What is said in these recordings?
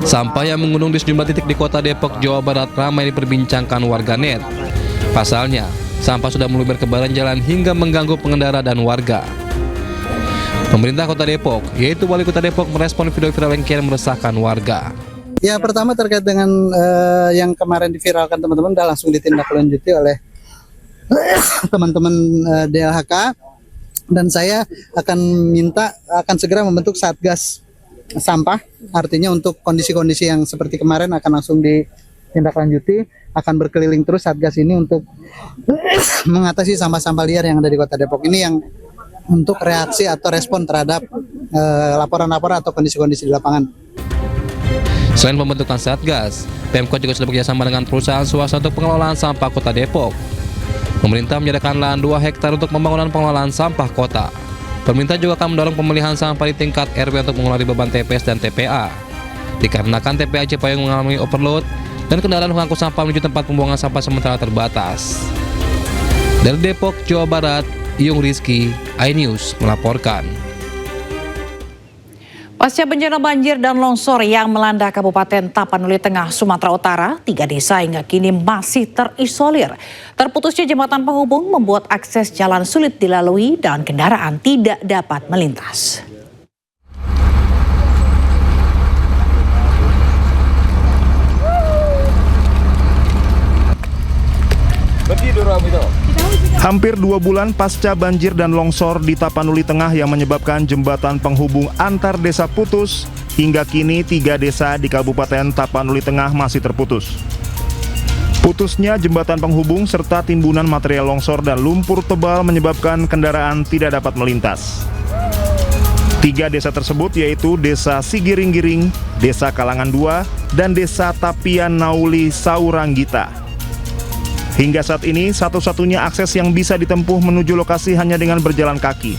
Sampah yang menggunung di sejumlah titik di kota Depok, Jawa Barat ramai diperbincangkan warganet. Pasalnya, sampah sudah meluber ke badan jalan hingga mengganggu pengendara dan warga. Pemerintah Kota Depok, yaitu Wali Kota Depok, merespon video viral yang kian meresahkan warga. Ya, pertama terkait dengan yang kemarin diviralkan teman-teman, sudah langsung ditindaklanjuti oleh teman-teman DLHK, dan saya akan segera membentuk Satgas Sampah. Artinya untuk kondisi-kondisi yang seperti kemarin akan langsung ditindaklanjuti, akan berkeliling terus Satgas ini untuk mengatasi sampah-sampah liar yang ada di Kota Depok. Ini yang untuk reaksi atau respon terhadap laporan-laporan atau kondisi-kondisi di lapangan. Selain pembentukan Satgas, Pemkot juga sudah bekerjasama dengan perusahaan swasta untuk pengelolaan sampah Kota Depok. Pemerintah menyediakan lahan 2 hektar untuk pembangunan pengelolaan sampah kota. Pemerintah juga akan mendorong pemilihan sampah di tingkat RW untuk mengurangi beban TPS dan TPA. Dikarenakan TPA Cipayung mengalami overload dan kendaraan pengangkut sampah menuju tempat pembuangan sampah sementara terbatas. Dari Depok, Jawa Barat, Iyung Rizky, iNews melaporkan. Pasca bencana banjir dan longsor yang melanda Kabupaten Tapanuli Tengah, Sumatera Utara, 3 desa hingga kini masih terisolir. Terputusnya jembatan penghubung membuat akses jalan sulit dilalui dan kendaraan tidak dapat melintas. Hampir 2 bulan pasca banjir dan longsor di Tapanuli Tengah yang menyebabkan jembatan penghubung antar desa putus, hingga kini 3 desa di Kabupaten Tapanuli Tengah masih terputus. Putusnya jembatan penghubung serta timbunan material longsor dan lumpur tebal menyebabkan kendaraan tidak dapat melintas. 3 desa tersebut yaitu Desa Sigiring-Giring, Desa Kalangan 2, dan Desa Tapian Nauli Sauranggita. Hingga saat ini, satu-satunya akses yang bisa ditempuh menuju lokasi hanya dengan berjalan kaki.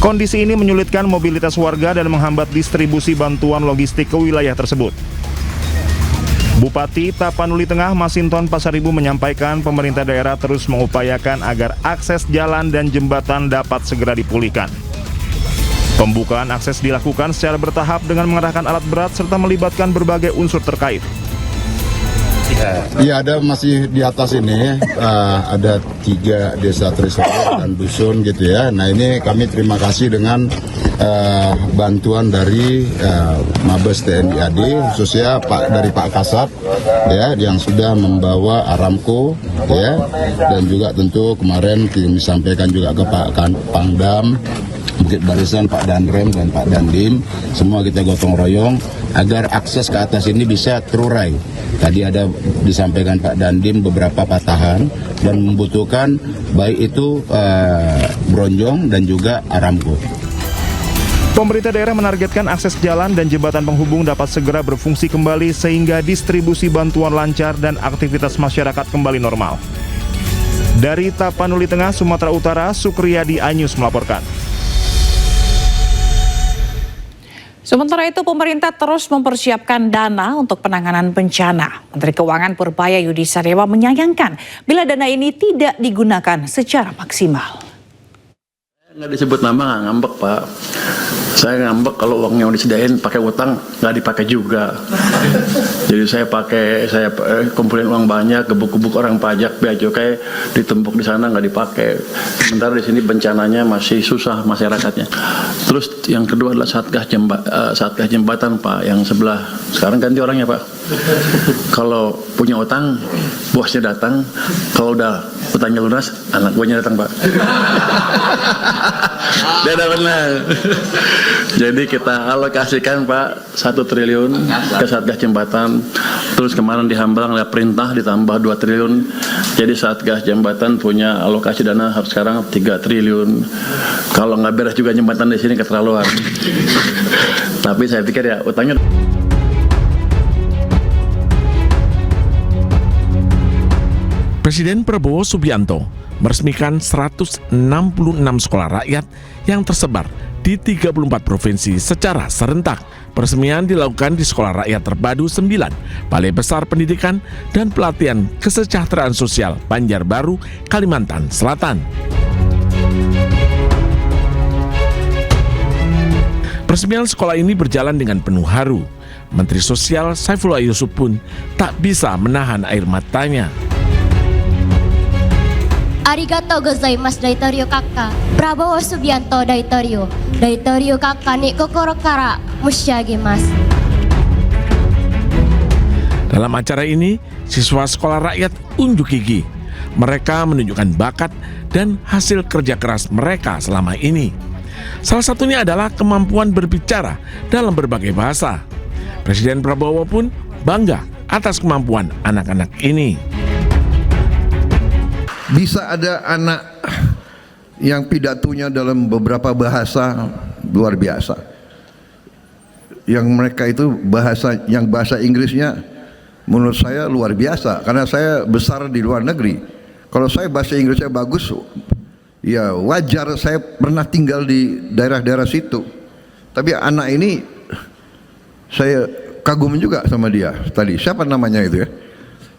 Kondisi ini menyulitkan mobilitas warga dan menghambat distribusi bantuan logistik ke wilayah tersebut. Bupati Tapanuli Tengah Masinton Pasaribu menyampaikan pemerintah daerah terus mengupayakan agar akses jalan dan jembatan dapat segera dipulihkan. Pembukaan akses dilakukan secara bertahap dengan mengerahkan alat berat serta melibatkan berbagai unsur terkait. Iya, ada masih di atas ini, ada 3 desa terisolir dan dusun gitu ya. Nah, ini kami terima kasih dengan bantuan dari Mabes TNI AD, khususnya dari Pak Kasat ya, yang sudah membawa Aramco ya, dan juga tentu kemarin disampaikan juga ke Pak Pangdam, Bukit Barisan, Pak Danrem dan Pak Dandim, semua kita gotong royong agar akses ke atas ini bisa terurai. Tadi ada disampaikan Pak Dandim beberapa patahan dan membutuhkan baik itu Bronjong dan juga Aramco. Pemerintah daerah menargetkan akses jalan dan jembatan penghubung dapat segera berfungsi kembali sehingga distribusi bantuan lancar dan aktivitas masyarakat kembali normal. Dari Tapanuli Tengah, Sumatera Utara, Sukriyadi, iNews melaporkan. Sementara itu, pemerintah terus mempersiapkan dana untuk penanganan bencana. Menteri Keuangan Purbaya Yudi Sadewa menyayangkan bila dana ini tidak digunakan secara maksimal. Nggak disebut nama, nggak ngambek Pak. Saya ngambek kalau uangnya disediain pakai utang nggak dipakai juga. Jadi saya kumpulin uang banyak, gebuk-gebuk orang pajak, bea cukai ditumpuk di sana nggak dipakai. Sementara di sini bencananya masih susah masyarakatnya. Terus yang kedua adalah satgas jembatan Pak, yang sebelah sekarang ganti orangnya Pak. Kalau punya utang, bosnya datang. Kalau udah utangnya lunas, anak buahnya datang Pak. Tidak benar. Jadi kita alokasikan Pak 1 triliun ke Satgas Jembatan. Terus kemarin di Hambalang ada perintah ditambah 2 triliun. Jadi Satgas Jembatan punya alokasi dana harus sekarang 3 triliun. Kalau nggak beres juga jembatan di sini keterlaluan. Tapi saya pikir ya utangnya. Presiden Prabowo Subianto meresmikan 166 sekolah rakyat yang tersebar di 34 provinsi secara serentak. Peresmian dilakukan di Sekolah Rakyat Terpadu 9, Balai Besar Pendidikan dan Pelatihan Kesejahteraan Sosial Banjarbaru, Kalimantan Selatan. Peresmian sekolah ini berjalan dengan penuh haru. Menteri Sosial Saifullah Yusuf pun tak bisa menahan air matanya. Arigatou gozaimasu Daitorio Kakak. Prabowo Subianto Daitorio. Daitorio Kakak ni kokoro kara mushiagemasu. Dalam acara ini, siswa sekolah rakyat unjuk gigi. Mereka menunjukkan bakat dan hasil kerja keras mereka selama ini. Salah satunya adalah kemampuan berbicara dalam berbagai bahasa. Presiden Prabowo pun bangga atas kemampuan anak-anak ini. Bisa ada anak yang pidatonya dalam beberapa bahasa luar biasa. Yang mereka itu bahasa Inggrisnya menurut saya luar biasa, karena saya besar di luar negeri. Kalau saya bahasa Inggrisnya bagus, ya wajar, saya pernah tinggal di daerah-daerah situ. Tapi anak ini saya kagum juga sama dia tadi. Siapa namanya itu ya?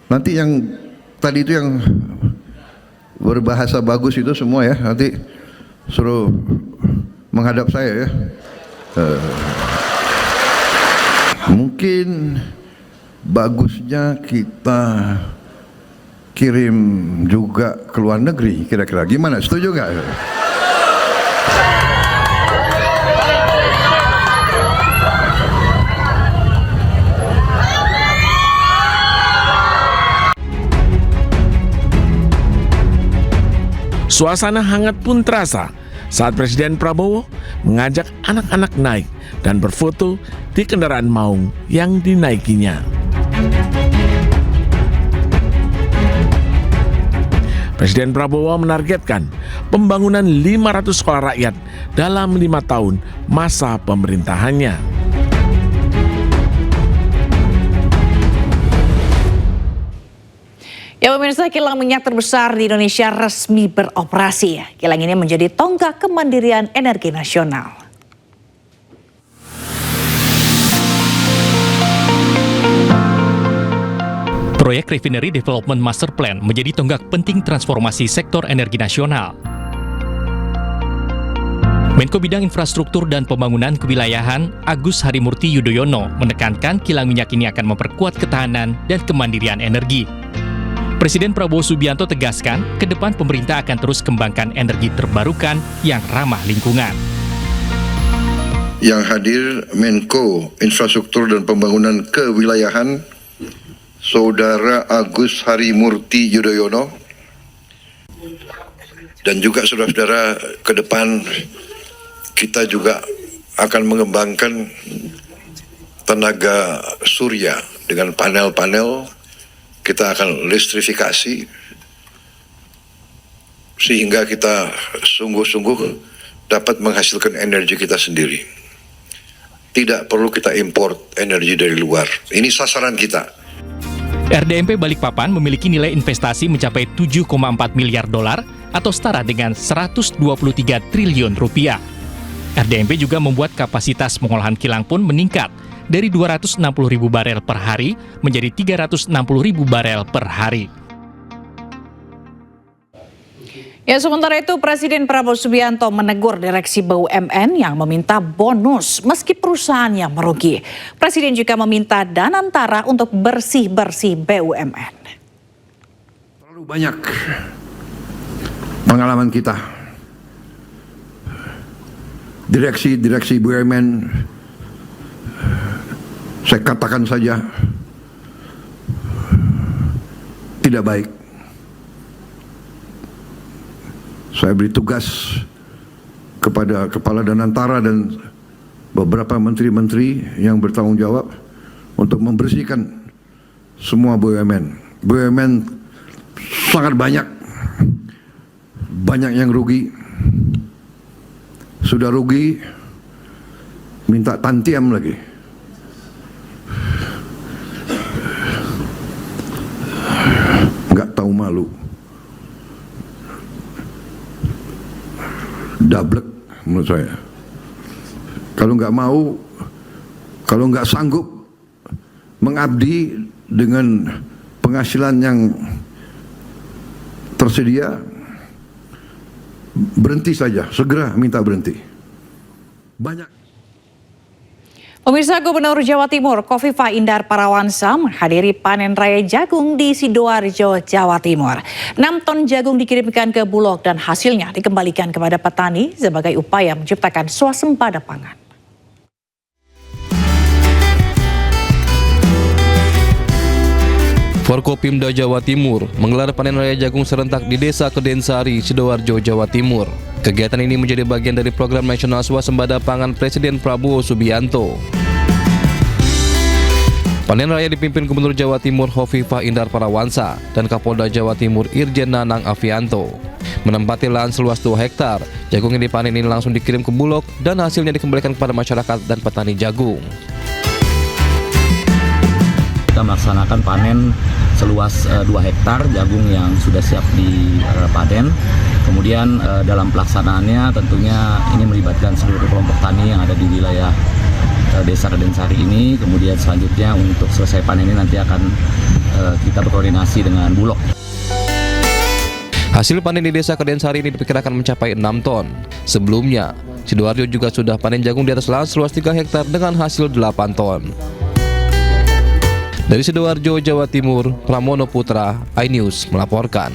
Nanti yang tadi itu yang berbahasa bagus itu semua ya, nanti suruh menghadap saya ya. Mungkin bagusnya kita kirim juga ke luar negeri, kira-kira gimana? Setuju nggak? Suasana hangat pun terasa saat Presiden Prabowo mengajak anak-anak naik dan berfoto di kendaraan maung yang dinaikinya. Presiden Prabowo menargetkan pembangunan 500 sekolah rakyat dalam 5 tahun masa pemerintahannya. Ya pemirsa, kilang minyak terbesar di Indonesia resmi beroperasi. Kilang ini menjadi tonggak kemandirian energi nasional. Proyek Refinery Development Master Plan menjadi tonggak penting transformasi sektor energi nasional. Menko Bidang Infrastruktur dan Pembangunan Kewilayahan Agus Harimurti Yudhoyono menekankan kilang minyak ini akan memperkuat ketahanan dan kemandirian energi. Presiden Prabowo Subianto tegaskan, ke depan pemerintah akan terus kembangkan energi terbarukan yang ramah lingkungan. Yang hadir Menko Infrastruktur dan Pembangunan Kewilayahan Saudara Agus Harimurti Yudhoyono, dan juga saudara-saudara, ke depan kita juga akan mengembangkan tenaga surya dengan panel-panel. Kita akan listrifikasi sehingga kita sungguh-sungguh dapat menghasilkan energi kita sendiri. Tidak perlu kita import energi dari luar. Ini sasaran kita. RDMP Balikpapan memiliki nilai investasi mencapai 7,4 miliar dolar atau setara dengan 123 triliun rupiah. RDMP juga membuat kapasitas pengolahan kilang pun meningkat dari 260.000 barel per hari menjadi 360.000 barel per hari. Ya, sementara itu Presiden Prabowo Subianto menegur direksi BUMN yang meminta bonus meski perusahaannya merugi. Presiden juga meminta Danantara untuk bersih-bersih BUMN. Terlalu banyak pengalaman kita. Direksi BUMN, saya katakan saja, tidak baik. Saya beri tugas kepada Kepala Danantara dan beberapa menteri-menteri yang bertanggung jawab untuk membersihkan semua BUMN. BUMN sangat banyak yang rugi. Sudah rugi, minta tantiam lagi. Nggak tahu malu. Dablek menurut saya. Kalau nggak mau, kalau nggak sanggup mengabdi dengan penghasilan yang tersedia, berhenti saja, segera minta berhenti. Banyak. Pemirsa, Gubernur Jawa Timur Khofifah Indar Parawansa menghadiri panen raya jagung di Sidoarjo, Jawa Timur. 6 ton jagung dikirimkan ke Bulog dan hasilnya dikembalikan kepada petani sebagai upaya menciptakan swasembada pangan. Forkopimda Jawa Timur menggelar panen raya jagung serentak di Desa Kedensari, Sidoarjo, Jawa Timur. Kegiatan ini menjadi bagian dari program nasional swasembada pangan Presiden Prabowo Subianto. Panen raya dipimpin Gubernur Jawa Timur Khofifah Indar Parawansa dan Kapolda Jawa Timur Irjen Nanang Afianto. Menempati lahan seluas 2 hektar, jagung yang dipanen ini langsung dikirim ke Bulog dan hasilnya dikembalikan kepada masyarakat dan petani jagung. Kita melaksanakan panen seluas 2 hektar jagung yang sudah siap dipanen. Kemudian dalam pelaksanaannya tentunya ini melibatkan seluruh kelompok tani yang ada di wilayah Desa Kedensari ini. Kemudian selanjutnya untuk selesai panen ini nanti akan kita berkoordinasi dengan Bulog. Hasil panen di Desa Kedensari ini diperkirakan mencapai 6 ton. Sebelumnya, Sidoarjo juga sudah panen jagung di atas lahan seluas 3 hektar dengan hasil 8 ton. Dari Sidoarjo, Jawa Timur, Pramono Putra, iNews melaporkan.